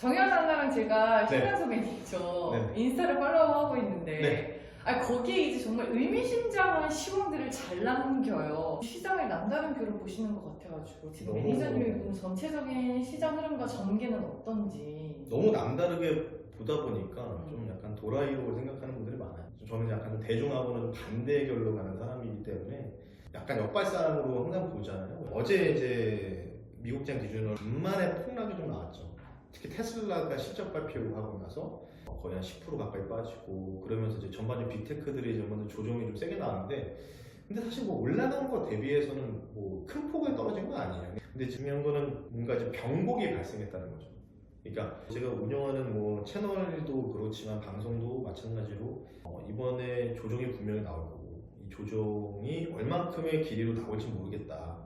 정현 아나랑 제가 네. 신한소 매니저 네. 인스타를 팔로우하고 있는데 네. 거기에 이제 정말 의미심장한 시황들을 잘 남겨요. 시장을 남다른 뷰로 보시는 것 같아가지고 지금 너무- 매니저님이 보는 전체적인 시장 흐름과 전개는 어떤지. 너무 남다르게 보다 보니까 좀 약간 도라이로 생각하는 분들이 많아요. 저는 약간 대중하고는 반대 결로 가는 사람이기 때문에 약간 역발상으로 항상 보잖아요. 어제 이제 미국장 기준으로 간만에 폭락이 좀 나왔죠. 특히 테슬라가 실적 발표하고 나서 거의 한 10% 가까이 빠지고 그러면서 이제 전반적인 빅테크들이 전반적으로 조정이 좀 세게 나왔는데 근데 사실 뭐 올라간 거 대비해서는 뭐 큰 폭에 떨어진 건 아니에요. 근데 중요한 거는 뭔가 이제 병곡이 발생했다는 거죠. 그러니까 제가 운영하는 뭐 채널도 그렇지만 방송도 마찬가지로 이번에 조정이 분명히 나올 거고 이 조정이 얼만큼의 길이로 나올지 모르겠다.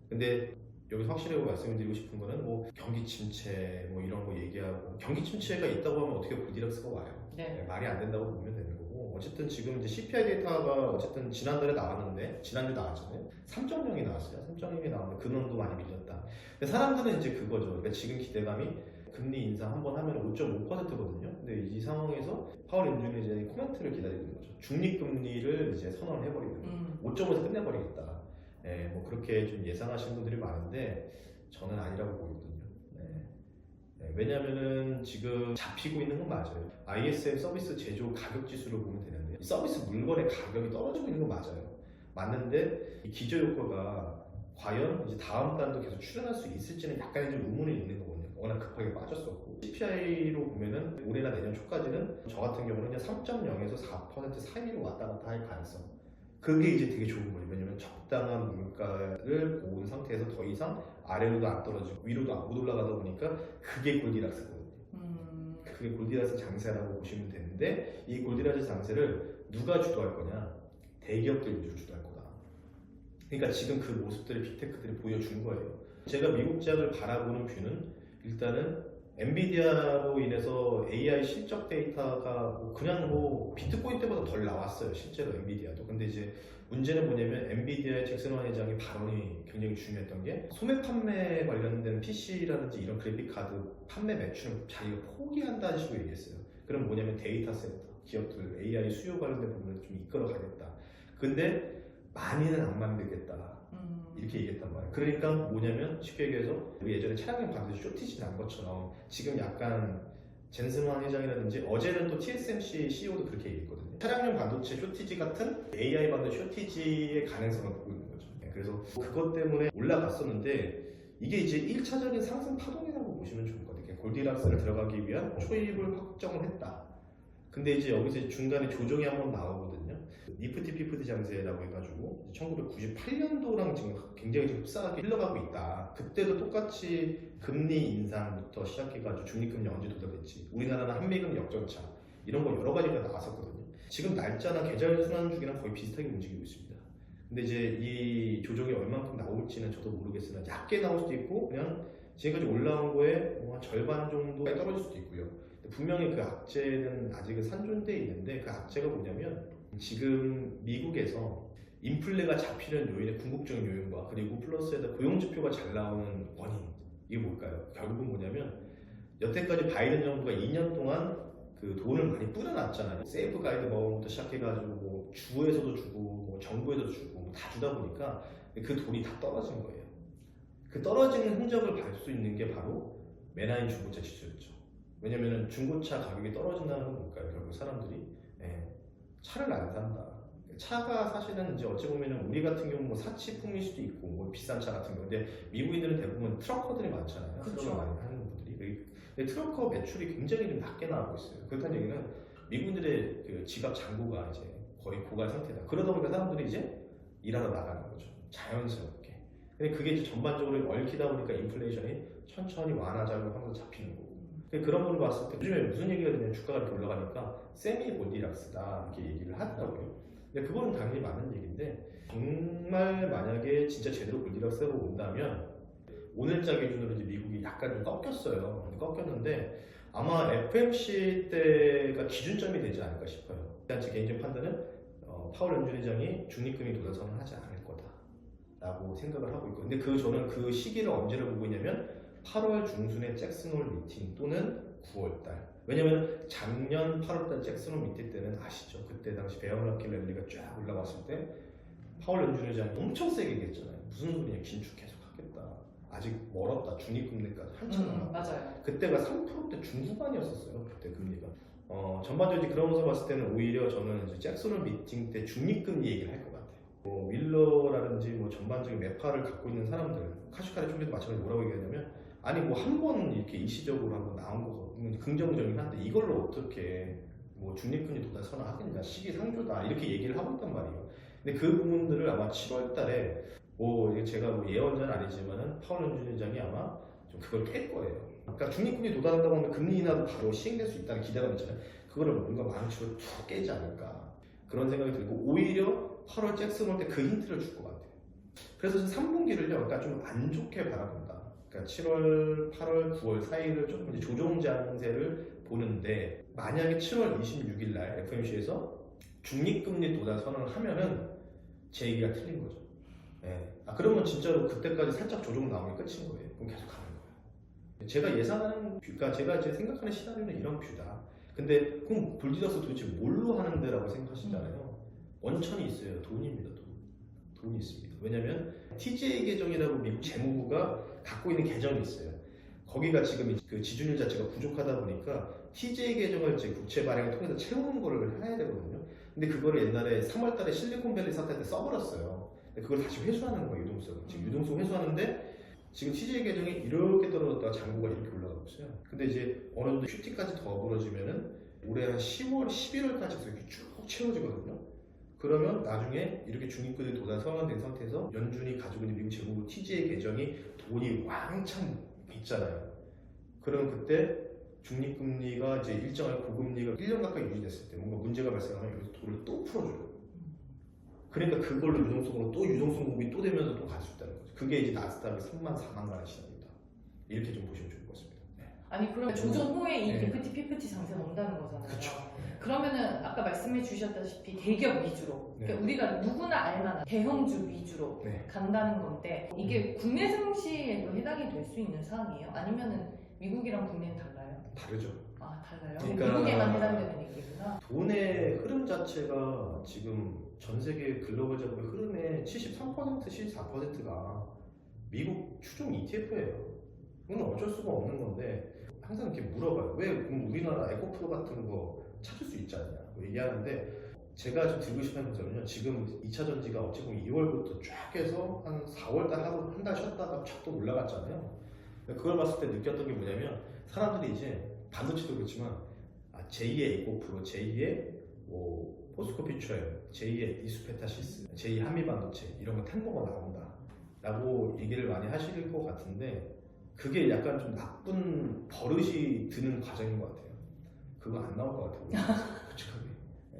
근데 여기서 확실하게 말씀드리고 싶은 거는 뭐 경기 침체 뭐 이런 거 얘기하고 경기 침체가 있다고 하면 어떻게 골디락스가 와요? 네. 말이 안 된다고 보면 되는 거고 어쨌든 지금 이제 CPI 데이터가 어쨌든 지난달에 나왔는데 지난주 나왔잖아요. 3.0이 나왔어요. 3.0이 나왔는데 근원도 많이 밀렸다. 근데 사람들은 이제 그거죠. 그러니까 지금 기대감이 금리 인상 한 번 하면 5.5%거든요. 근데 이 상황에서 파월 연준이 이제 코멘트를 기다리고 있는 거죠. 중립금리를 이제 선언을 해버리는 거예요. 5.5에서 끝내버리겠다. 네, 뭐 그렇게 좀 예상하시는 분들이 많은데 저는 아니라고 보거든요. 네, 왜냐면은 지금 잡히고 있는 건 맞아요. ISM 서비스 제조 가격 지수를 보면 되는데 서비스 물건의 가격이 떨어지고 있는 건 맞아요. 맞는데 이 기저 효과가 과연 이제 다음 달도 계속 출현할 수 있을지는 약간의 좀 의문이 있는 거거든요. 워낙 급하게 빠졌었고 CPI로 보면은 올해나 내년 초까지는 저 같은 경우는 이제 3.0에서 4% 사이로 왔다 갔다 할 가능성. 그게 이제 되게 좋은 거예요. 왜냐면 적당한 물가를 모은 상태에서 더 이상 아래로도 안 떨어지고 위로도 못 올라가다 보니까 그게 골디락스거든요. 그게 골디락스 장세라고 보시면 되는데 이 골디락스 장세를 누가 주도할 거냐? 대기업들 위주로 주도할 거다. 그러니까 지금 그 모습들을 빅테크들이 보여준 거예요. 제가 미국장을 바라보는 뷰는 일단은 엔비디아로 인해서 AI 실적 데이터가 뭐 그냥 뭐 비트코인 때보다 덜 나왔어요. 실제로 엔비디아도. 근데 이제 문제는 뭐냐면 엔비디아의 잭슨 회장의 발언이 굉장히 중요했던 게 소매 판매 관련된 PC라든지 이런 그래픽 카드 판매 매출을 자기가 포기한다는 식으로 얘기했어요. 그럼 뭐냐면 데이터 센터 기업들 AI 수요 관련된 부분을 좀 이끌어 가겠다. 근데 많이는 안 만들겠다. 이렇게 얘기했단 말이에요. 그러니까 뭐냐면 쉽게 얘기해서 우리 예전에 차량용 반도체 쇼티지 난 것처럼 지금 약간 젠슨환 회장이라든지 어제는 또 TSMC CEO도 그렇게 얘기했거든요. 차량용 반도체 쇼티지 같은 AI 반도체 쇼티지의 가능성을 보고 있는 거죠. 그래서 그것 때문에 올라갔었는데 이게 이제 1차적인 상승 파동이라고 보시면 좋을 것 같아요. 골디락스를 들어가기 위한 초입을 확정을 했다. 근데 이제 여기서 중간에 조정이 한번 나오거든요. 니프티 피프티 장세라고 해가지고 1998년도랑 지금 굉장히 좀 흡사하게 흘러가고 있다. 그때도 똑같이 금리 인상부터 시작해가지고 중립금리 언제 도달했지? 우리나라는 한미금 역전차 이런 거 여러 가지가 나왔었거든요. 지금 날짜나 계절 순환주기랑 거의 비슷하게 움직이고 있습니다. 근데 이제 이 조정이 얼만큼 나올지는 저도 모르겠으나 얕게 나올 수도 있고 그냥 지금까지 올라온 거에 뭐 한 절반 정도에 떨어질 수도 있고요. 분명히 그 악재는 아직은 산존돼 있는데 그 악재가 뭐냐면 지금 미국에서 인플레가 잡히는 요인의 궁극적인 요인과 그리고 플러스에다 고용지표가 잘 나오는 원인 이게 뭘까요? 결국은 뭐냐면 여태까지 바이든 정부가 2년 동안 그 돈을 많이 뿌려놨잖아요. 세이프 가이드 법부터 시작해가지고 뭐 주에서도 주고 뭐 정부에도 주고 뭐 다 주다 보니까 그 돈이 다 떨어진 거예요. 그 떨어지는 흔적을 볼 수 있는 게 바로 맨하인 중고차 지수였죠. 왜냐면은 중고차 가격이 떨어진다는 건 뭘까요? 결국 사람들이 차를 안 산다. 차가 사실은 이제 어찌 보면은 우리 같은 경우 뭐 사치품일 수도 있고 뭐 비싼 차 같은 경우 근데 미국인들은 대부분 트럭커들이 많잖아요. 그쵸. 트럭을 많이 하는 분들이. 근데 트럭커 매출이 굉장히 좀 낮게 나오고 있어요. 그렇다는 얘기는 미국인들의 그 지갑 잔고가 이제 거의 고갈 상태다. 그러다 보니까 사람들이 이제 일하러 나가는 거죠. 자연스럽게. 근데 그게 이제 전반적으로 얽히다 보니까 인플레이션이 천천히 완화작용 하면서 잡히는 거고. 그런 거를 봤을 때 요즘에 무슨 얘기가 되냐면 주가가 이렇게 올라가니까 세미 골디락스다 이렇게 얘기를 하더라고요. 근데 그거는 당연히 맞는 얘기인데 정말 만약에 진짜 제대로 골디락스가 온다면 오늘자 기준으로 이제 미국이 약간 좀 꺾였어요. 꺾였는데 아마 FMC 때가 기준점이 되지 않을까 싶어요. 일단 제 개인적인 판단은 파월 연준 회장이 중립금리 도달선언을 하지 않을 거다라고 생각을 하고 있고 근데 저는 그 시기를 언제를 보고 있냐면 8월 중순에 잭슨 홀 미팅 또는 9월달. 왜냐면 작년 8월달 잭슨 홀 밑에 때는 아시죠? 그때 당시 베어마키 랠리가 쫙 올라왔을 때 파월 연준 회장이 엄청 세게 얘기했잖아요. 무슨 소리냐, 긴축 계속 하겠다. 아직 멀었다. 중립금리까지 한참 남았다. 맞아요. 그때가 3%대 중후반이었었어요. 그때 금리가. 전반적으로 그러면서 봤을 때는 오히려 저는 이제 잭슨 홀 미팅 때 중립금리 얘기를 할 것 같아요. 윌러라든지 전반적인 매파를 갖고 있는 사람들, 카슈카리 총리도 마찬가지로 뭐라고 얘기하냐면, 아니 한 번 이렇게 일시적으로 한번 나온 거 긍정적이긴 한데 이걸로 어떻게 중립금리 도달 선언하겠냐, 시기상조다 이렇게 얘기를 하고 있단 말이에요. 근데 그 부분들을 아마 7월달에 이게 제가 예언자는 아니지만은 파월 연준 의장이 아마 좀 그걸 깰 거예요. 그러니까 중립금리 도달한다고 하면 금리 인하도 바로 시행될 수 있다는 기대가 있잖아요. 그거를 뭔가 망치로 툭 깨지 않을까 그런 생각이 들고, 오히려 8월 잭슨 홀 때 그 힌트를 줄 것 같아요. 그래서 3분기를요, 그러니까 좀 안 좋게 바라본다. 그러니까 7월, 8월, 9월 사이를 조금 이제 조정 장세를 보는데, 만약에 7월 26일 날 FOMC에서 중립금리 도달 선언을 하면은 제 얘기가 틀린 거죠. 네. 그러면 진짜로 그때까지 살짝 조정 나오면 끝인 거예요. 그럼 계속 가는 거예요. 제가 예상하는 그러니까 제가 이제 생각하는 시나리오는 이런 뷰다. 근데 그럼 골디락스 도대체 뭘로 하는데라고 생각하시잖아요. 원천이 있어요. 돈입니다. 돈이 있습니다. 왜냐면 TJ 계정이라고 미국 재무부가 갖고 있는 계정이 있어요. 거기가 지금 그 지준율 자체가 부족하다 보니까 TJ 계정을 이제 국채 발행을 통해서 채우는 거를 해야 되거든요. 근데 그거를 옛날에 3월달에 실리콘밸리 사태 때 써버렸어요. 그걸 다시 회수하는 거예요. 유동성. 지금 유동성 회수하는데 지금 TJ 계정이 이렇게 떨어졌다가 잔고가 이렇게 올라가고 있어요. 근데 이제 어느 정도 QT까지 더불어지면은 올해 한 10월, 11월까지 이렇게 쭉 채워지거든요. 그러면 나중에 이렇게 중립금리 도달 선언된 상태에서 연준이 가지고 있는 미국 재무부 TJ 계정이 돈이 왕창 있잖아요. 그럼 그때 중립금리가 이제 일정한 고금리가 1년 가까이 유지됐을 때 뭔가 문제가 발생하면 여기서 돈을 또 풀어줘요. 그러니까 그걸로 유동성으로 또 유동성 공급이 또 되면서 또 갈 수 있다는 거죠. 그게 이제 나스닥이 3만 4만 가는 시장입니다. 이렇게 좀 보시면 좋을 것 같습니다. 네. 아니 그러면 조정 후에 이 네. 리프티 피프티 장세가 온다는 거잖아요. 그렇죠. 그러면은 아까 말씀해 주셨다시피 대기업 위주로, 네. 그러니까 우리가 누구나 알만한 대형주 위주로 네. 간다는 건데, 이게 국내 증시에도 해당이 될 수 있는 사항이에요? 아니면은 미국이랑 국내는 달라요? 다르죠. 아 달라요? 그러니까 미국에만 해당되는 얘기구나. 돈의 흐름 자체가 지금 전 세계 글로벌적인 흐름의 73%, 74%가 미국 추종 ETF예요. 이건 어쩔 수가 없는 건데 항상 이렇게 물어봐요. 왜 그럼 우리나라 에코프로 같은 거 찾을 수 있지 않냐 얘기하는데, 제가 좀 들고 싶은 점은요, 지금 2차 전지가 어찌 보면 2월부터 쫙 해서 한 4월달 하고 한 달 쉬었다가 쫙 또 올라갔잖아요. 그걸 봤을 때 느꼈던 게 뭐냐면, 사람들이 이제 반도체도 그렇지만 제2의 에코프로, 제2의 포스코 퓨처엠, 제2의 이수페타시스, 제2 한미반도체 이런 거 템포가 나온다 라고 얘기를 많이 하실 것 같은데, 그게 약간 좀 나쁜 버릇이 드는 과정인 것 같아요. 그거 안 나올 것 같아요. 솔직하게. 예.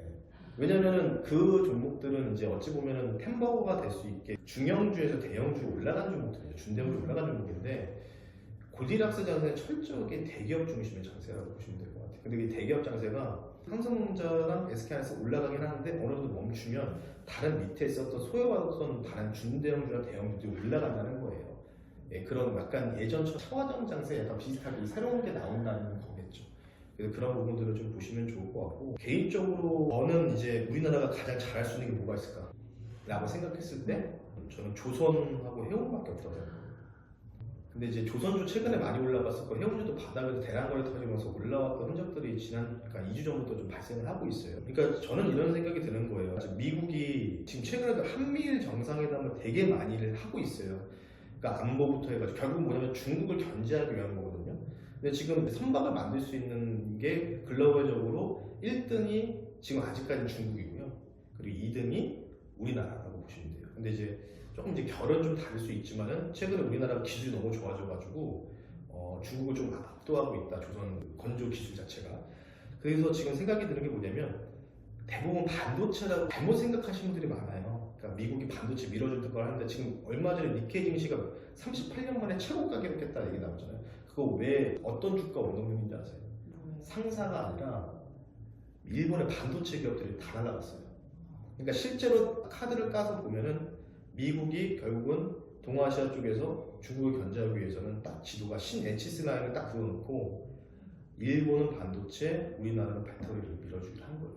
왜냐면은 그 종목들은 이제 어찌 보면은 템버거가 될 수 있게 중형주에서 대형주로 올라간 종목들이죠. 준대형주로 올라간 종목인데, 골디락스 장세는 철저하게 대기업 중심의 장세라고 보시면 될 것 같아요. 근데 이 대기업 장세가 삼성전자랑 SK하이닉스 올라가긴 하는데 어느 정도 멈추면 다른 밑에 있었던 소외받았던 다른 중대형주나 대형주들이 올라간다는 거예요. 예, 그런 약간 예전처럼 차화정 장세 약간 비슷하게 새로운 게 나온다는 거겠죠. 그래서 그런 부분들을 좀 보시면 좋을 것 같고, 개인적으로 저는 이제 우리나라가 가장 잘할 수 있는 게 뭐가 있을까 라고 생각했을 때 저는 조선하고 해운밖에 없다고 생각해요. 근데 이제 조선주 최근에 많이 올라갔을 거, 해운주도 바닥에서 대량거래 터지면서 올라왔던 흔적들이 지난 2주 전부터 좀 발생을 하고 있어요. 그러니까 저는 이런 생각이 드는 거예요. 미국이 지금 최근에도 한미일 정상회담을 되게 많이를 하고 있어요. 그러니까 안보부터 해가지고 결국 뭐냐면 중국을 견제하기 위한 거거든요. 근데 지금 선박을 만들 수 있는 게 글로벌적으로 1등이 지금 아직까지는 중국이고요. 그리고 2등이 우리나라라고 보시면 돼요. 근데 이제 조금 이제 결은 좀 다를 수 있지만은 최근에 우리나라 기술이 너무 좋아져가지고 중국을 좀 압도하고 있다. 조선 건조 기술 자체가. 그래서 지금 생각이 드는 게 뭐냐면, 대부분 반도체라고 잘못 생각하시는 분들이 많아요. 그러니까 미국이 반도체 밀어줄 걸 하는데, 지금 얼마 전에 니케이 증시가 38년 만에 최고가 기록했다 얘기 나오잖아요. 그거 왜 어떤 주가 원동력인지 아세요? 상사가 아니라 일본의 반도체 기업들이 다 날아갔어요. 그러니까 실제로 카드를 까서 보면은 미국이 결국은 동아시아 쪽에서 중국을 견제하기 위해서는 딱 지도가 신HS 라인을 딱 그어놓고 일본은 반도체, 우리나라는 배터리를 밀어주기로 한 거예요.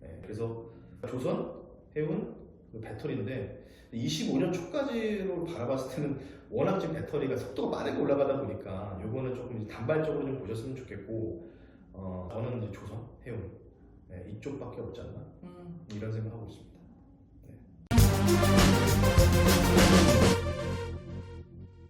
네, 그래서 조선, 해운, 배터리인데 25년 초까지로 바라봤을 때는 워낙 지금 배터리가 속도가 빠르게 올라가다 보니까 요거는 조금 이제 단발적으로 좀 보셨으면 좋겠고 저는 이제 조선, 해운 이쪽밖에 없지 않나 이런 생각하고 있습니다.